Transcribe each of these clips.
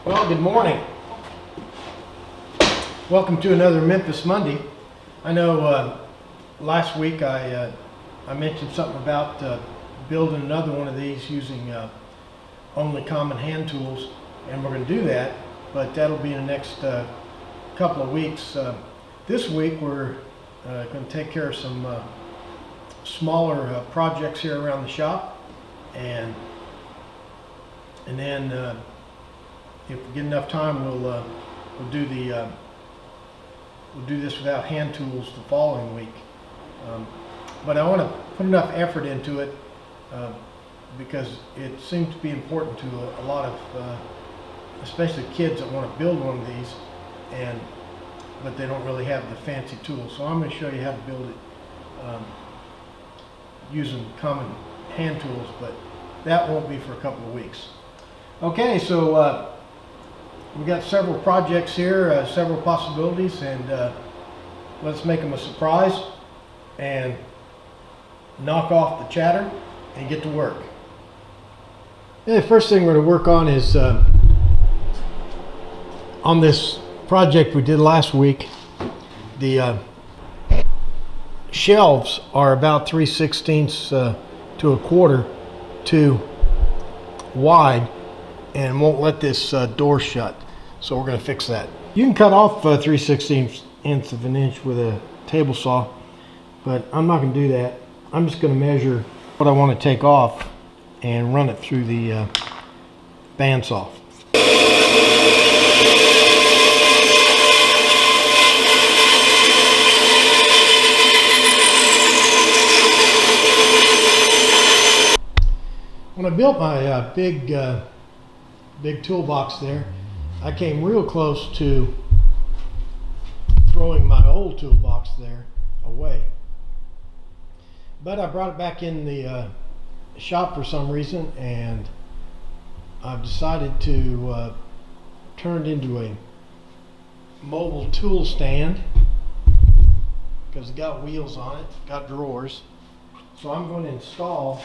Well, good morning. Welcome to another Memphis Monday. I know last week I mentioned something about building another one of these using only common hand tools, and we're going to do that, but that'll be in the next couple of weeks. This week we're going to take care of some smaller projects here around the shop, and then if we get enough time, we'll do this without hand tools the following week. But I want to put enough effort into it because it seems to be important to a lot of, especially kids that want to build one of these, but they don't really have the fancy tools. So I'm going to show you how to build it using common hand tools, but that won't be for a couple of weeks. Okay, so we've got several projects here, several possibilities, and let's make them a surprise and knock off the chatter and get to work. The first thing we're going to work on is on this project we did last week. The shelves are about 3/16 to a quarter too wide and won't let this door shut. So we're going to fix that. You can cut off 3/16 of an inch with a table saw, but I'm not going to do that. I'm just going to measure what I want to take off and run it through the bandsaw. When I built my big toolbox there, I came real close to throwing my old toolbox there away. But I brought it back in the shop for some reason, and I've decided to turn it into a mobile tool stand because it got wheels on it, got drawers. So I'm going to install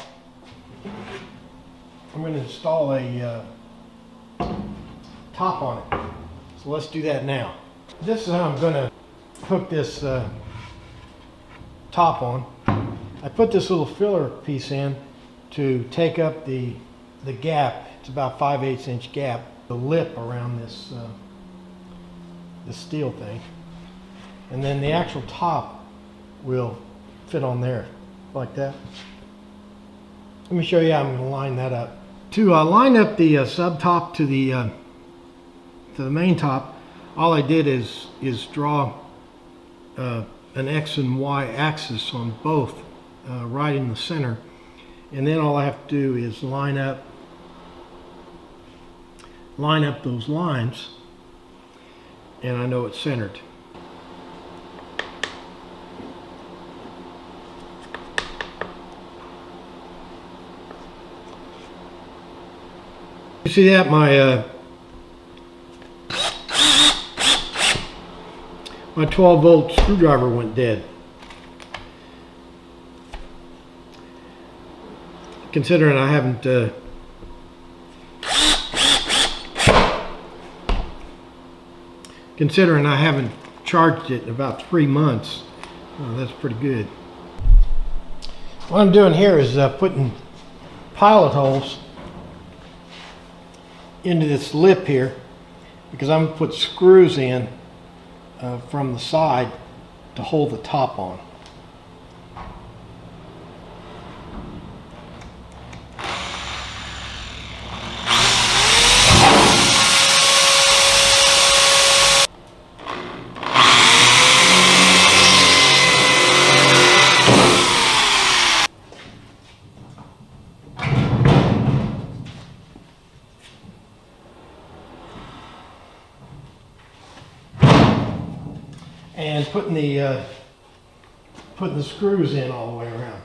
a top on it. So let's do that now. This is how I'm going to hook this top on. I put this little filler piece in to take up the gap. It's about 5/8 inch gap, the lip around this steel thing, and then the actual top will fit on there like that. Let me show you how I'm going to line that up. To line up the sub top to the main top, all I did is draw an X and Y axis on both, right in the center, and then all I have to do is line up those lines, and I know it's centered. You see that my 12-volt screwdriver went dead. Considering I haven't charged it in about 3 months, that's pretty good. What I'm doing here is putting pilot holes into this lip here, because I'm going to put screws in from the side to hold the top on. And putting the screws in all the way around.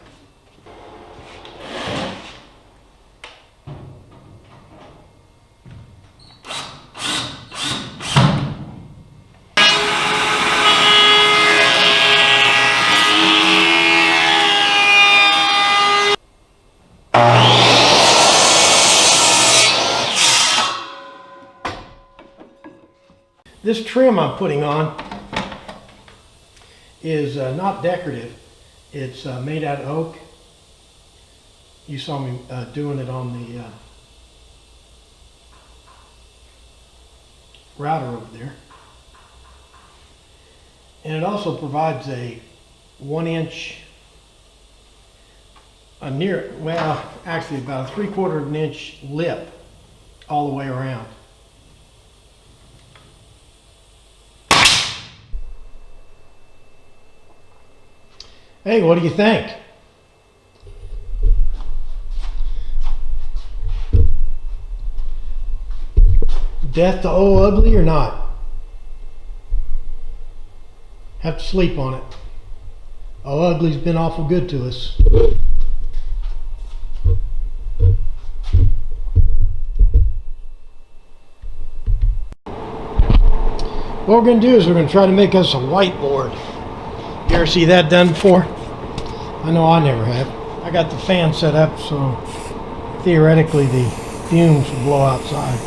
This trim I'm putting on is not decorative. It's made out of oak. You saw me doing it on the router over there. And it also provides a 1 inch, actually about a 3/4 of an inch lip all the way around. Hey, what do you think? Death to old ugly or not? Have to sleep on it. Oh, ugly's been awful good to us. What we're going to do is we're going to try to make us a whiteboard. You ever see that done before? I know I never have. I got the fan set up so theoretically the fumes will blow outside.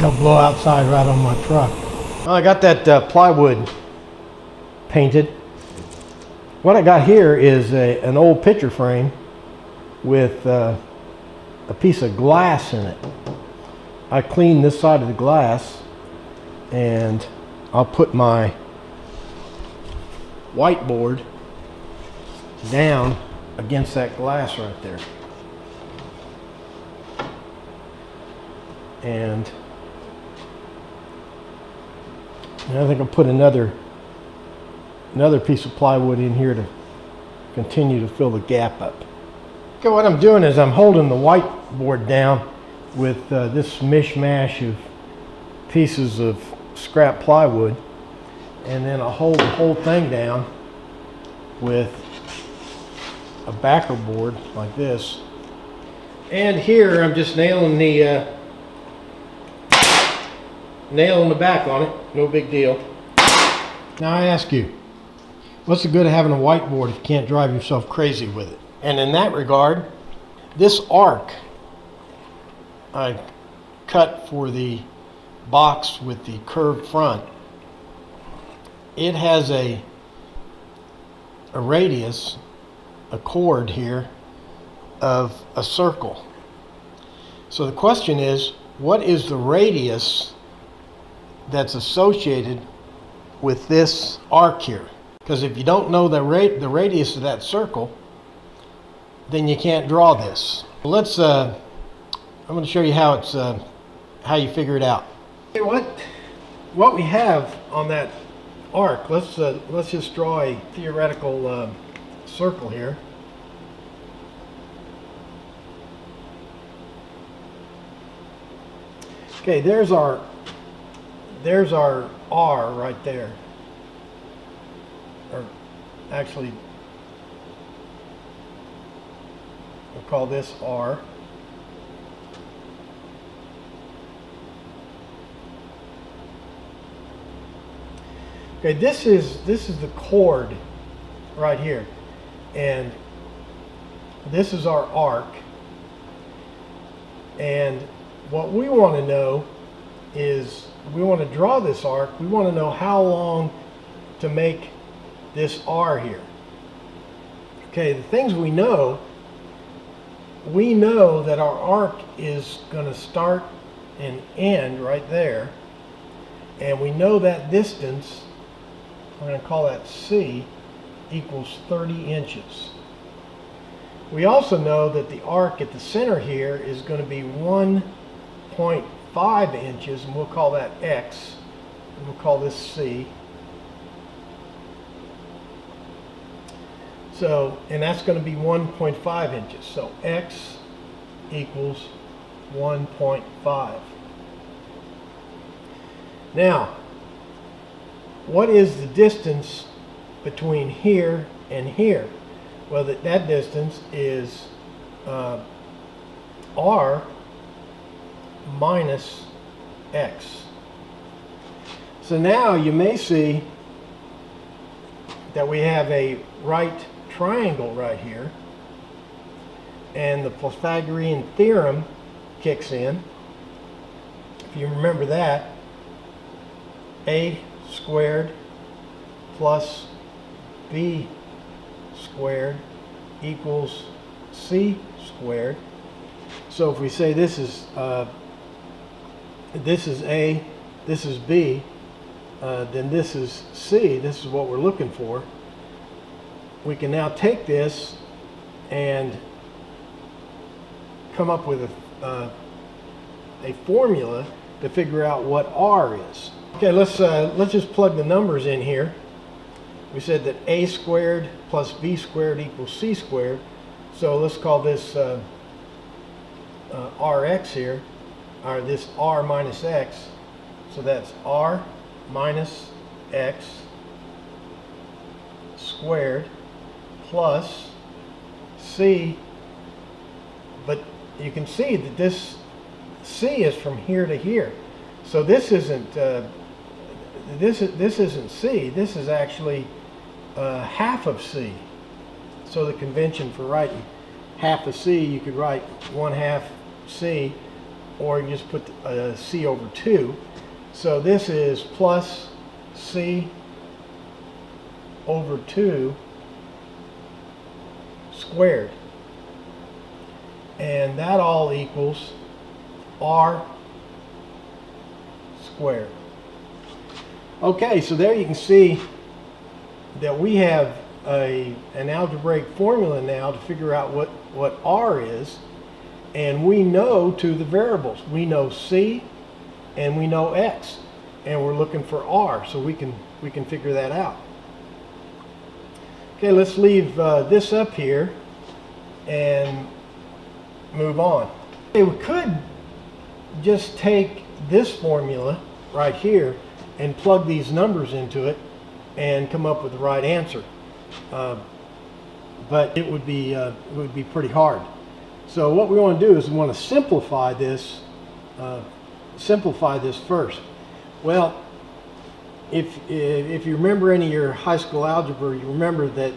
They'll blow outside right on my truck. Well, I got that plywood painted. What I got here is an old picture frame with a piece of glass in it. I cleaned this side of the glass and I'll put my whiteboard down against that glass right there. And I think I'll put another piece of plywood in here to continue to fill the gap up. Okay, what I'm doing is I'm holding the whiteboard down with this mishmash of pieces of scrap plywood, and then I'll hold the whole thing down with a backer board like this. And here I'm just nailing the back on it. No big deal. Now I ask you, what's the good of having a whiteboard if you can't drive yourself crazy with it? And in that regard, this arc I cut for the box with the curved front, it has a radius, a chord here of a circle. So the question is, what is the radius that's associated with this arc here? Because if you don't know the radius of that circle, then you can't draw this. Let's I'm going to show you how it's how you figure it out. Okay, what we have on that arc, let's just draw a theoretical circle here. Okay, there's our R right there. Or actually, we'll call this R. Okay, this is the chord right here, and this is our arc. And what we want to know is, we want to draw this arc. We want to know how long to make this R here. Okay, the things we know that our arc is going to start and end right there, and we know that distance, we're going to call that C, equals 30 inches. We also know that the arc at the center here is going to be 1.5 inches, and we'll call that X, and we'll call this C. So, and that's going to be 1.5 inches. So X equals 1.5. Now, what is the distance between here and here? Well, that distance is R minus X. So now you may see that we have a right triangle right here. and the Pythagorean theorem kicks in. If you remember that, a squared plus b squared equals c squared. So if we say this is A, this is B, then this is C, this is what we're looking for. We can now take this and come up with a formula to figure out what R is. Okay, let's just plug the numbers in here. We said that A squared plus B squared equals C squared. So let's call this Rx here, or this R minus X. So that's R minus X squared plus C. But you can see that this C is from here to here. So this isn't this isn't C. This is actually half of C. So the convention for writing half of C, you could write 1/2 C, or you just put C over 2. So this is plus C over 2 squared. And that all equals R squared. Okay, so there you can see that we have an algebraic formula now to figure out what R is, and we know to the variables. We know C and we know X, and we're looking for R, so we can figure that out. Okay, let's leave this up here and move on. Okay, we could just take this formula right here and plug these numbers into it and come up with the right answer. But it would be pretty hard. So what we want to do is we want to simplify this first. Well, if you remember any of your high school algebra, you remember that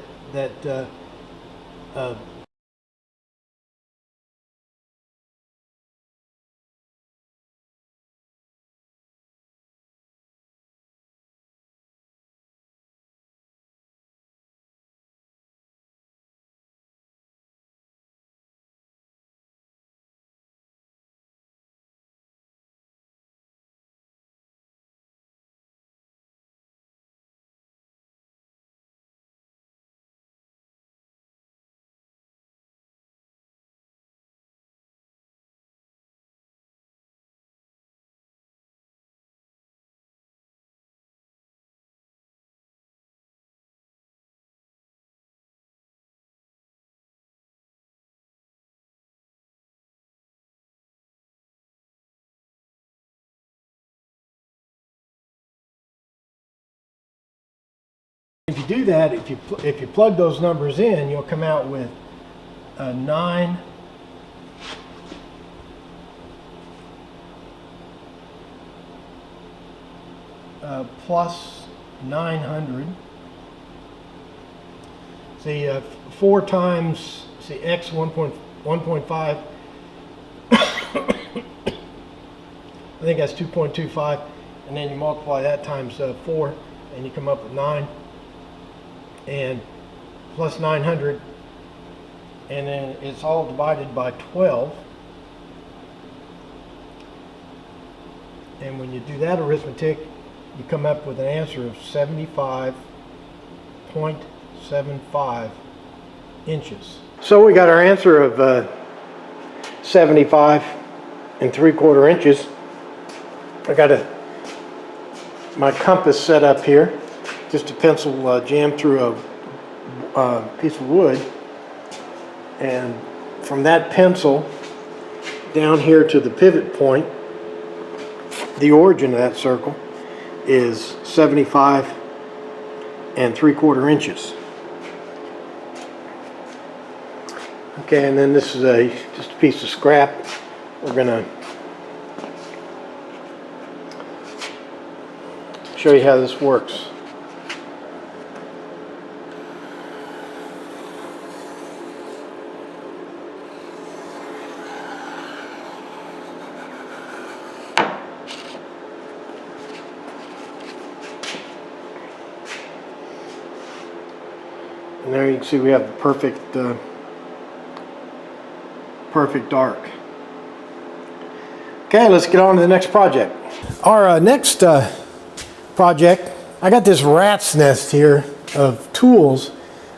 if you do that, if you plug those numbers in, you'll come out with 9 plus 900. See, 4 times, see, x 1.5. I think that's 2.25, and then you multiply that times 4, and you come up with 9. And plus 900, and then it's all divided by 12. And when you do that arithmetic, you come up with an answer of 75.75 inches. So we got our answer of 75 3/4 inches. I got my compass set up here. Just a pencil jammed through a piece of wood, and from that pencil down here to the pivot point, the origin of that circle is 75 3/4 inches. Okay, and then this is just a piece of scrap. We're gonna show you how this works. And there you can see we have the perfect arc. Okay, let's get on to the next project. Our next project, I got this rat's nest here of tools,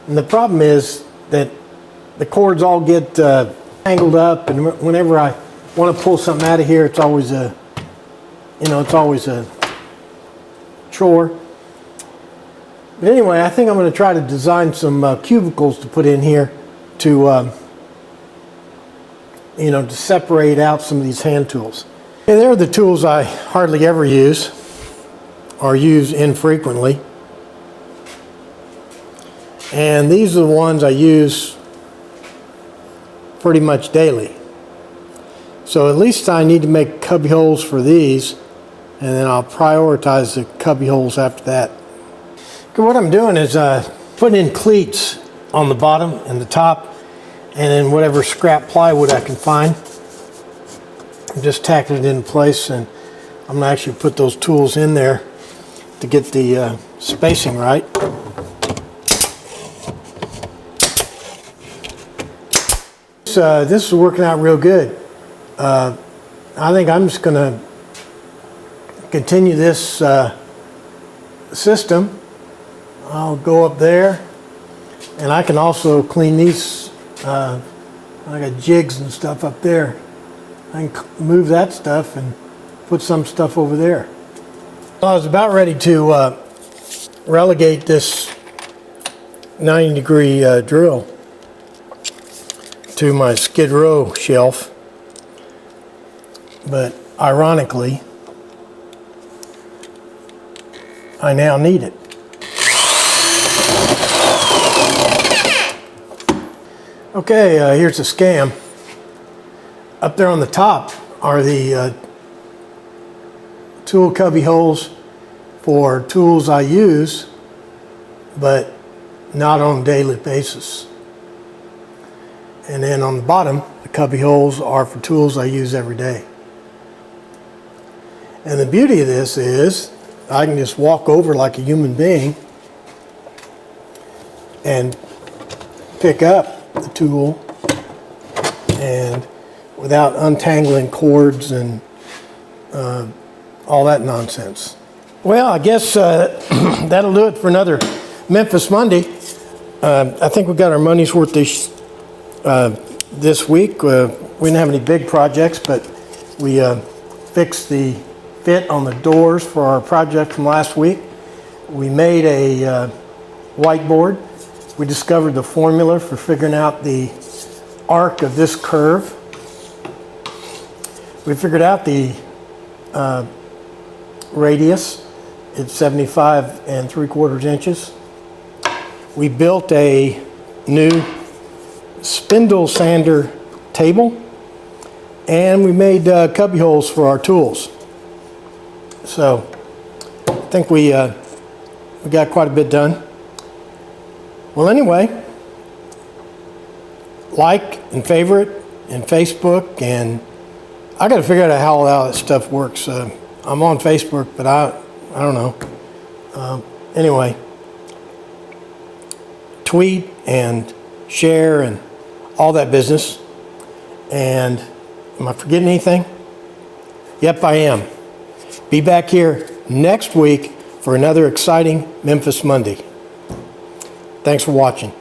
and the problem is that the cords all get tangled up, and whenever I want to pull something out of here, it's always a, it's always a chore. But anyway, I think I'm going to try to design some cubicles to put in here to, to separate out some of these hand tools. And they're the tools I hardly ever use or use infrequently. And these are the ones I use pretty much daily. So at least I need to make cubby holes for these, and then I'll prioritize the cubby holes after that. Okay, what I'm doing is putting in cleats on the bottom and the top, and then whatever scrap plywood I can find. I'm just tacking it in place, and I'm going to actually put those tools in there to get the spacing right. This is working out real good. I think I'm just going to continue this system. I'll go up there, and I can also clean these. I got jigs and stuff up there. I can move that stuff and put some stuff over there. I was about ready to relegate this 90-degree drill to my Skid Row shelf, but ironically, I now need it. Okay, here's a scam. Up there on the top are the tool cubby holes for tools I use, but not on a daily basis. And then on the bottom, the cubby holes are for tools I use every day. And the beauty of this is I can just walk over like a human being and pick up the tool, and without untangling cords and all that nonsense. Well, I guess that'll do it for another Memphis Monday. I think we got our money's worth this week. We didn't have any big projects, but we fixed the fit on the doors for our project from last week. We made a whiteboard. We discovered the formula for figuring out the arc of this curve. We figured out the radius. It's 75 3/4 inches. We built a new spindle sander table, and we made cubby holes for our tools. So I think we got quite a bit done. Well, anyway, like and favorite and Facebook, and I got to figure out how all that stuff works. I'm on Facebook, but I don't know. Anyway, tweet and share and all that business. And am I forgetting anything? Yep, I am. Be back here next week for another exciting Memphis Monday. Thanks for watching.